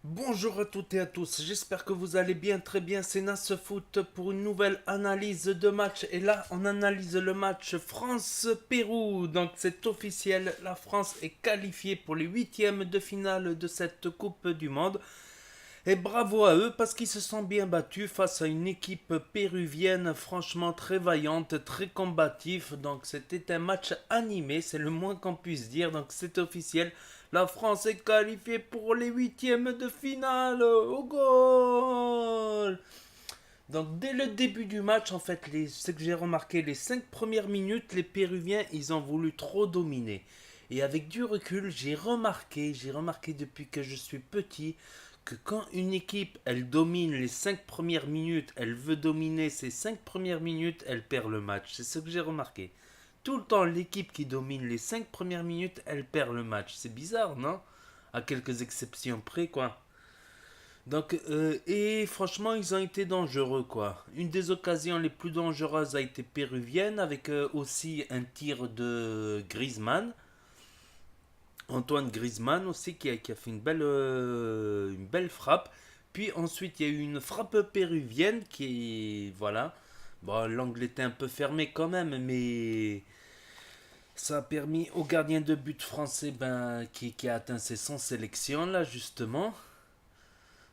Bonjour à toutes et à tous, j'espère que vous allez bien, très bien, c'est Nasfoot pour une nouvelle analyse de match. Et là, on analyse le match France-Pérou. Donc c'est officiel, la France est qualifiée pour les huitièmes de finale de cette Coupe du Monde. Et bravo à eux parce qu'ils se sont bien battus face à une équipe péruvienne franchement très vaillante, très combatif. Donc c'était un match animé, c'est le moins qu'on puisse dire. Donc c'est officiel. La France est qualifiée pour les huitièmes de finale. Au goal. Donc dès le début du match, en fait, ce que j'ai remarqué, les 5 premières minutes, les Péruviens, ils ont voulu trop dominer. Et avec du recul, j'ai remarqué depuis que je suis petit, que quand une équipe, elle domine les 5 premières minutes, elle veut dominer ces 5 premières minutes, elle perd le match. C'est ce que j'ai remarqué. Tout le temps, l'équipe qui domine les 5 premières minutes, elle perd le match. C'est bizarre, non? À quelques exceptions près, quoi. Donc, et franchement, ils ont été dangereux, quoi. Une des occasions les plus dangereuses a été péruvienne, avec aussi un tir de Griezmann. Antoine Griezmann aussi, qui a fait une belle frappe. Puis ensuite, il y a eu une frappe péruvienne voilà. Bon, l'angle était un peu fermé quand même, mais ça a permis au gardien de but français qui a atteint ses 100 sélections, là, justement.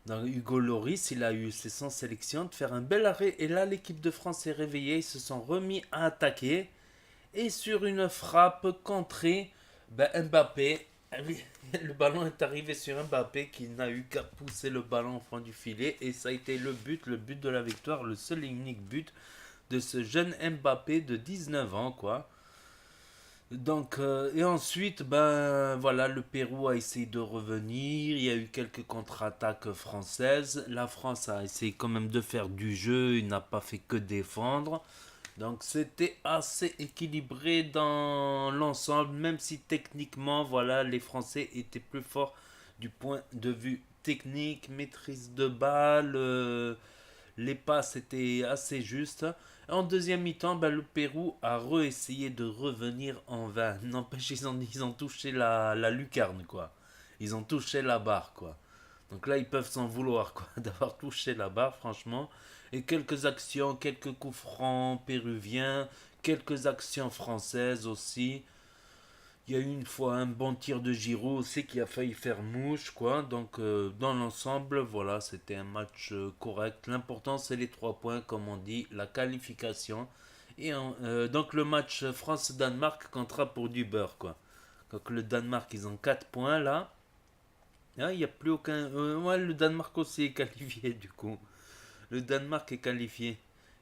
Donc Hugo Loris, il a eu ses 100 sélections de faire un bel arrêt. Et là, l'équipe de France s'est réveillée. Ils se sont remis à attaquer. Et sur une frappe contrée, Mbappé, le ballon est arrivé sur Mbappé qui n'a eu qu'à pousser le ballon au fond du filet. Et ça a été le but de la victoire, le seul et unique but de ce jeune Mbappé de 19 ans, quoi. Donc, et ensuite, ben voilà, le Pérou a essayé de revenir. Il y a eu quelques contre-attaques françaises. La France a essayé quand même de faire du jeu. Il n'a pas fait que défendre. Donc, c'était assez équilibré dans l'ensemble, même si techniquement, voilà, les Français étaient plus forts du point de vue technique, maîtrise de balle. Les passes étaient assez justes. En deuxième mi-temps, le Pérou a essayé de revenir en vain. N'empêche, ils ont touché la lucarne, quoi. Ils ont touché la barre, quoi. Donc là, ils peuvent s'en vouloir, quoi, d'avoir touché la barre, franchement. Et quelques actions, quelques coups francs péruviens, quelques actions françaises aussi. Il y a eu une fois un bon tir de Giroud aussi qui a failli faire mouche, quoi. Donc, dans l'ensemble, voilà, c'était un match correct. L'important, c'est les 3 points, comme on dit, la qualification. Et donc, le match France-Danemark comptera pour du beurre, quoi. Donc, le Danemark, ils ont 4 points là. Ah, il n'y a plus aucun. Ouais, le Danemark aussi est qualifié, du coup. Le Danemark est qualifié.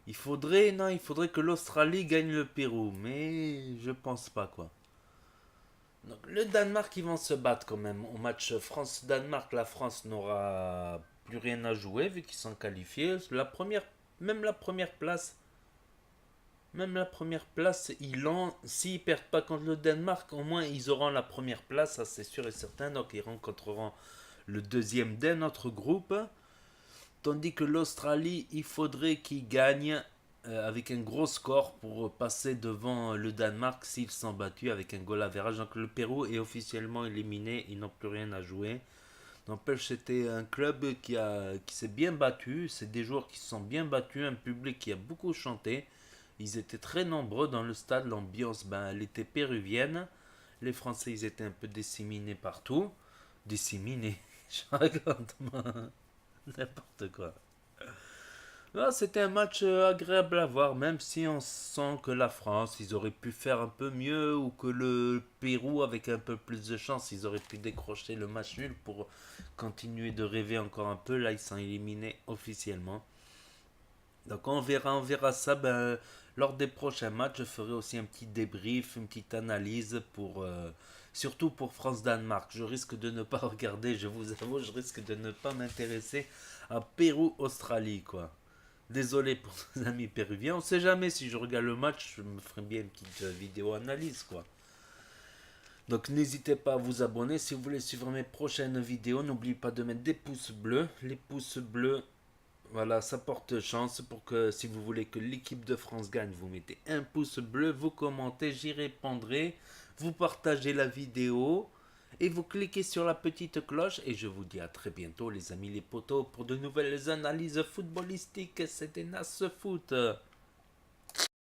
Non, il faudrait que l'Australie gagne le Pérou, mais je pense pas, quoi. Donc, le Danemark, ils vont se battre quand même. Au match France-Danemark, la France n'aura plus rien à jouer vu qu'ils sont qualifiés. Même la première place, même la première place, s'ils perdent pas contre le Danemark, au moins ils auront la première place, ça c'est sûr et certain. Donc ils rencontreront le deuxième d'un notre groupe. Tandis que l'Australie, il faudrait qu'ils gagnent avec un gros score pour passer devant le Danemark s'ils sont battus avec un goal average. Donc le Pérou est officiellement éliminé, ils n'ont plus rien à jouer. N'empêche, c'était un club qui s'est bien battu, c'est des joueurs qui se sont bien battus, un public qui a beaucoup chanté. Ils étaient très nombreux dans le stade, l'ambiance, elle était péruvienne. Les Français, ils étaient un peu disséminés partout. Disséminés, je raconte n'importe quoi. Ah, c'était un match agréable à voir, même si on sent que la France, ils auraient pu faire un peu mieux, ou que le Pérou, avec un peu plus de chance, ils auraient pu décrocher le match nul pour continuer de rêver encore un peu. Là, ils sont éliminés officiellement. Donc on verra ça lors des prochains matchs. Je ferai aussi un petit débrief, une petite analyse surtout pour France-Danemark. Je risque de ne pas regarder, je vous avoue, je risque de ne pas m'intéresser à Pérou-Australie, quoi. Désolé pour nos amis péruviens. On sait jamais si je regarde le match, je me ferai bien une petite vidéo analyse, quoi. Donc n'hésitez pas à vous abonner si vous voulez suivre mes prochaines vidéos. N'oubliez pas de mettre des pouces bleus. Les pouces bleus, voilà, ça porte chance pour que si vous voulez que l'équipe de France gagne, vous mettez un pouce bleu, vous commentez, j'y répondrai, vous partagez la vidéo. et vous cliquez sur la petite cloche et je vous dis à très bientôt les amis les potos pour de nouvelles analyses footballistiques. C'était Nas Foot.